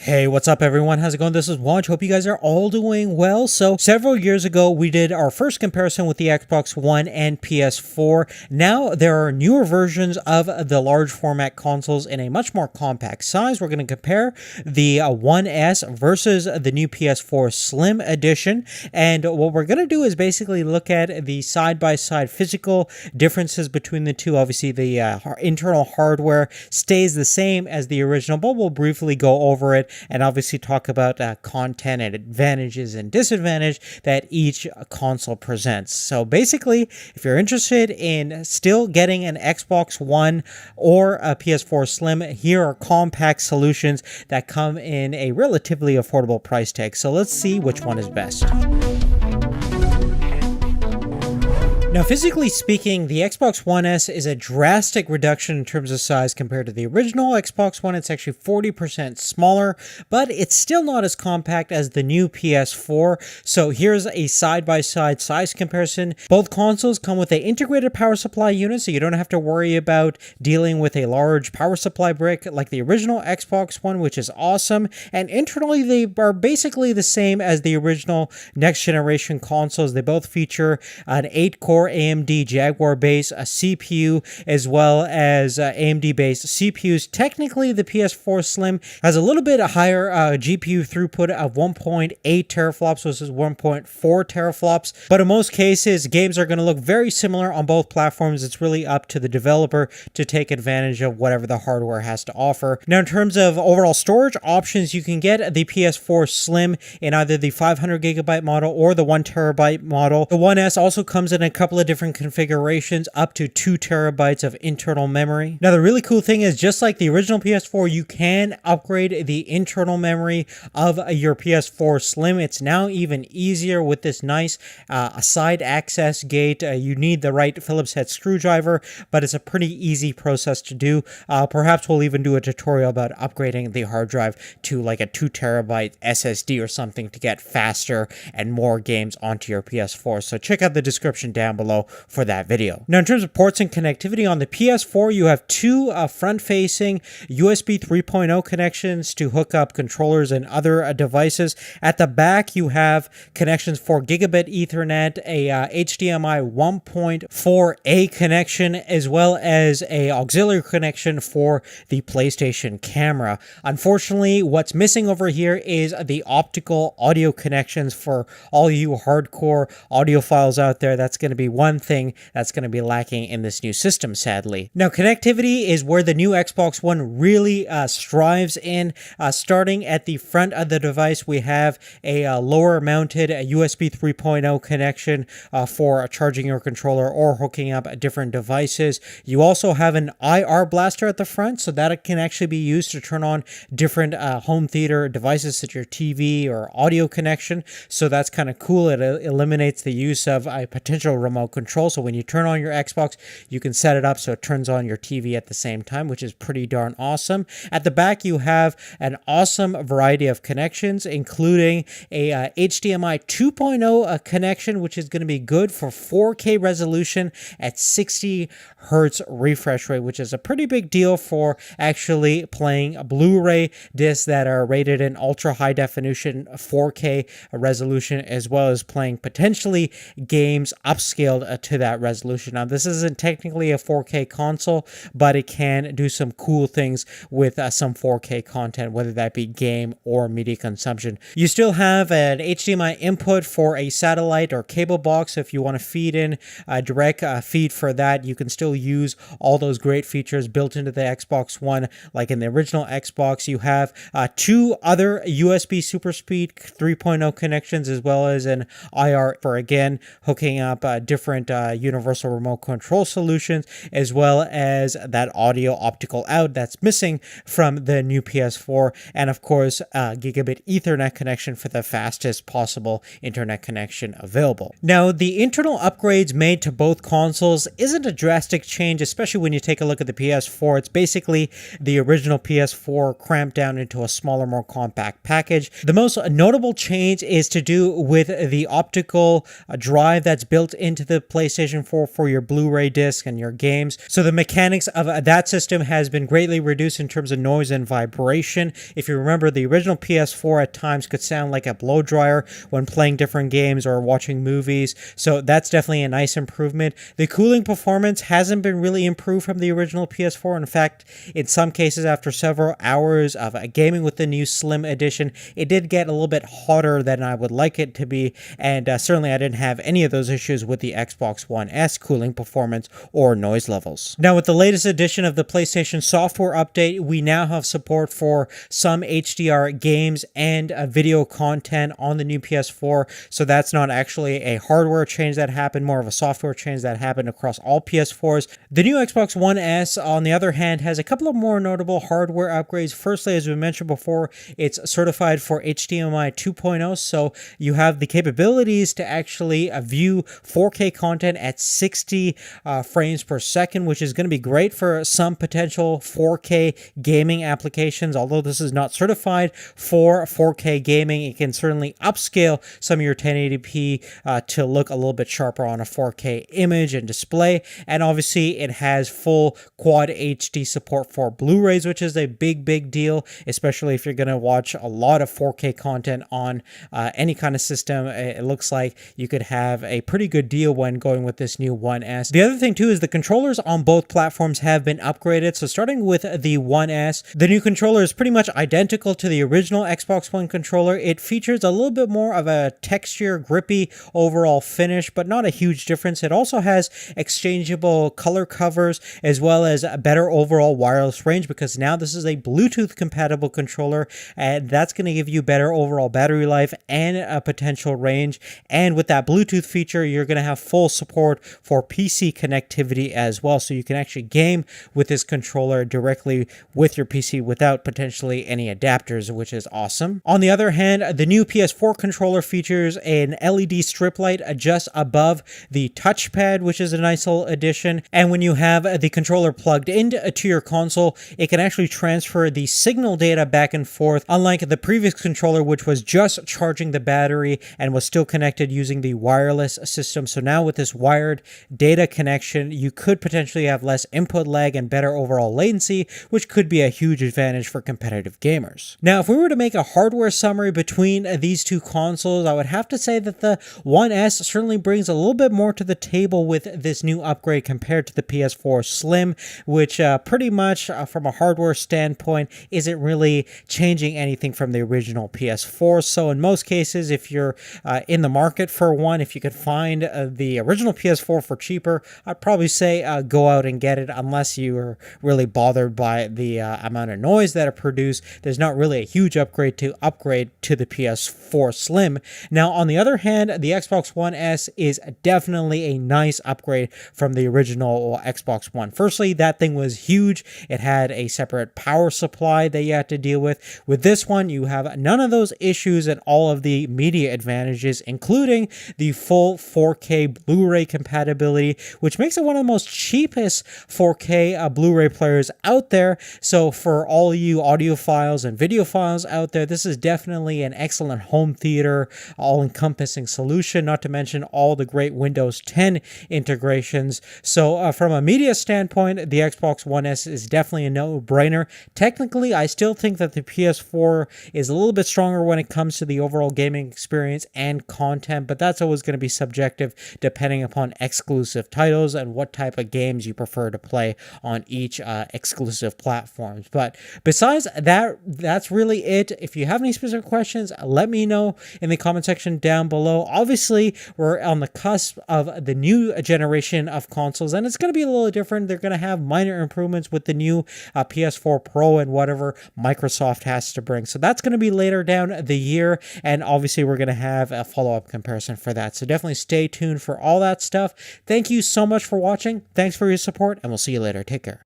Hey, what's up everyone? How's it going? This is Waj. Hope you guys are all doing well. So several years ago, we did our first comparison with the Xbox One and PS4. Now there are newer versions of the large format consoles in a much more compact size. We're going to compare the One S versus the new PS4 Slim Edition. And what we're going to do is basically look at the side-by-side physical differences between the two. Obviously, the internal hardware stays the same as the original, but we'll briefly go over it and obviously talk about content and advantages and disadvantages that each console presents. So basically, if you're interested in still getting an Xbox One or a PS4 Slim, here are compact solutions that come in a relatively affordable price tag. So let's see which one is best. Now, physically speaking, the Xbox One S is a drastic reduction in terms of size compared to the original Xbox One. It's actually 40% smaller, but it's still not as compact as the new PS4. So here's a side-by-side size comparison. Both consoles come with an integrated power supply unit, so you don't have to worry about dealing with a large power supply brick like the original Xbox One, which is awesome. And internally, they are basically the same as the original next-generation consoles. They both feature an 8-core AMD Jaguar base, a CPU, as well as AMD based CPUs. Technically, the PS4 Slim has a little bit higher GPU throughput of 1.8 teraflops versus 1.4 teraflops. But in most cases, games are going to look very similar on both platforms. It's really up to the developer to take advantage of whatever the hardware has to offer. Now, in terms of overall storage options, you can get the PS4 Slim in either the 500 gigabyte model or the 1 terabyte model. The One S also comes in a couple of different configurations, up to 2 terabytes of internal memory. Now, the really cool thing is, just like the original PS4, you can upgrade the internal memory of your PS4 Slim. It's now even easier with this nice side access gate. You need the right Phillips head screwdriver, but it's a pretty easy process to do. Perhaps we'll even do a tutorial about upgrading the hard drive to like a 2 terabyte SSD or something to get faster and more games onto your PS4. So check out the description down below for that video. Now, in terms of ports and connectivity, on the PS4, you have two front-facing USB 3.0 connections to hook up controllers and other devices. At the back, you have connections for gigabit Ethernet, a HDMI 1.4a connection, as well as a auxiliary connection for the PlayStation camera. Unfortunately, what's missing over here is the optical audio connections. For all you hardcore audiophiles out there, that's going to be one thing that's going to be lacking in this new system, sadly. Now, connectivity is where the new Xbox One really strives in. Starting at the front of the device, we have a lower mounted USB 3.0 connection for charging your controller or hooking up different devices. You also have an IR blaster at the front, so that it can actually be used to turn on different home theater devices such as your TV or audio connection. So that's kind of cool. It eliminates the use of a potential remote control. So when you turn on your Xbox, you can set it up so it turns on your TV at the same time, which is pretty darn awesome. At the back, you have an awesome variety of connections, including a HDMI 2.0 connection, which is going to be good for 4K resolution at 60 hertz refresh rate, which is a pretty big deal for actually playing Blu-ray discs that are rated in ultra high definition 4K resolution, as well as playing potentially games upscaled to that resolution. Now, this isn't technically a 4K console, but it can do some cool things with some 4K content, whether that be game or media consumption. You still have an HDMI input for a satellite or cable box. If you want to feed in a direct feed for that, you can still use all those great features built into the Xbox One. Like in the original Xbox, you have two other USB Super Speed 3.0 connections, as well as an IR for, again, hooking up different universal remote control solutions, as well as that audio optical out that's missing from the new PS4, and of course gigabit Ethernet connection for the fastest possible internet connection available. Now, the internal upgrades made to both consoles isn't a drastic change, especially when you take a look at the PS4. It's basically the original PS4 cramped down into a smaller, more compact package. The most notable change is to do with the optical drive that's built into into the PlayStation 4 for your Blu-ray disc and your games. So the mechanics of that system has been greatly reduced in terms of noise and vibration. If you remember, the original PS4 at times could sound like a blow dryer when playing different games or watching movies. So that's definitely a nice improvement. The cooling performance hasn't been really improved from the original PS4. In fact, in some cases, after several hours of gaming with the new Slim Edition, it did get a little bit hotter than I would like it to be, and certainly I didn't have any of those issues with the Xbox One S cooling performance or noise levels. Now, with the latest edition of the PlayStation software update, we now have support for some HDR games and video content on the new PS4, so that's not actually a hardware change that happened, more of a software change that happened across all PS4s. The new Xbox One S, on the other hand, has a couple of more notable hardware upgrades. Firstly, as we mentioned before, it's certified for HDMI 2.0, so you have the capabilities to actually view 4K content at 60 frames per second, which is going to be great for some potential 4K gaming applications. Although this is not certified for 4K gaming, it can certainly upscale some of your 1080p to look a little bit sharper on a 4K image and display. And obviously, it has full Quad HD support for Blu-rays, which is a big deal, especially if you're going to watch a lot of 4K content on any kind of system. It looks like you could have a pretty good deal when going with this new One S. The other thing too is the controllers on both platforms have been upgraded. So starting with the One S, the new controller is pretty much identical to the original Xbox One controller. It features a little bit more of a texture, grippy overall finish, but not a huge difference. It also has exchangeable color covers as well as a better overall wireless range, because now this is a Bluetooth compatible controller, and that's going to give you better overall battery life and a potential range. And with that Bluetooth feature, you're going to have full support for PC connectivity as well, so you can actually game with this controller directly with your PC without potentially any adapters, which is awesome. On the other hand, the new PS4 controller features an LED strip light just above the touchpad, which is a nice little addition. And when you have the controller plugged into your console, it can actually transfer the signal data back and forth, unlike the previous controller, which was just charging the battery and was still connected using the wireless system. So now with this wired data connection, you could potentially have less input lag and better overall latency, which could be a huge advantage for competitive gamers. Now, if we were to make a hardware summary between these two consoles, I would have to say that the One S certainly brings a little bit more to the table with this new upgrade compared to the PS4 Slim, which pretty much from a hardware standpoint isn't really changing anything from the original PS4. So in most cases, if you're in the market for one, if you could find the original PS4 for cheaper, I'd probably say go out and get it, unless you're really bothered by the amount of noise that it produced. There's not really a huge upgrade to the PS4 Slim. Now, on the other hand, the Xbox One S is definitely a nice upgrade from the original Xbox One. Firstly, that thing was huge. It had a separate power supply that you had to deal with. With this one, you have none of those issues and all of the media advantages, including the full 4K Blu-ray compatibility, which makes it one of the most cheapest 4K Blu-ray players out there. So for all you audiophiles and videophiles out there, this is definitely an excellent home theater, all-encompassing solution, not to mention all the great Windows 10 integrations. So from a media standpoint, the Xbox One S is definitely a no-brainer. Technically, I still think that the PS4 is a little bit stronger when it comes to the overall gaming experience and content, but that's always going to be subjective depending upon exclusive titles and what type of games you prefer to play on each exclusive platforms. But besides that, that's really it. If you have any specific questions, let me know in the comment section down below. Obviously, we're on the cusp of the new generation of consoles, and it's going to be a little different. They're going to have minor improvements with the new PS4 Pro and whatever Microsoft has to bring. So that's going to be later down the year, and obviously we're going to have a follow-up comparison for that. So definitely stay tuned for all that stuff. Thank you so much for watching. Thanks for your support, and we'll see you later. Take care.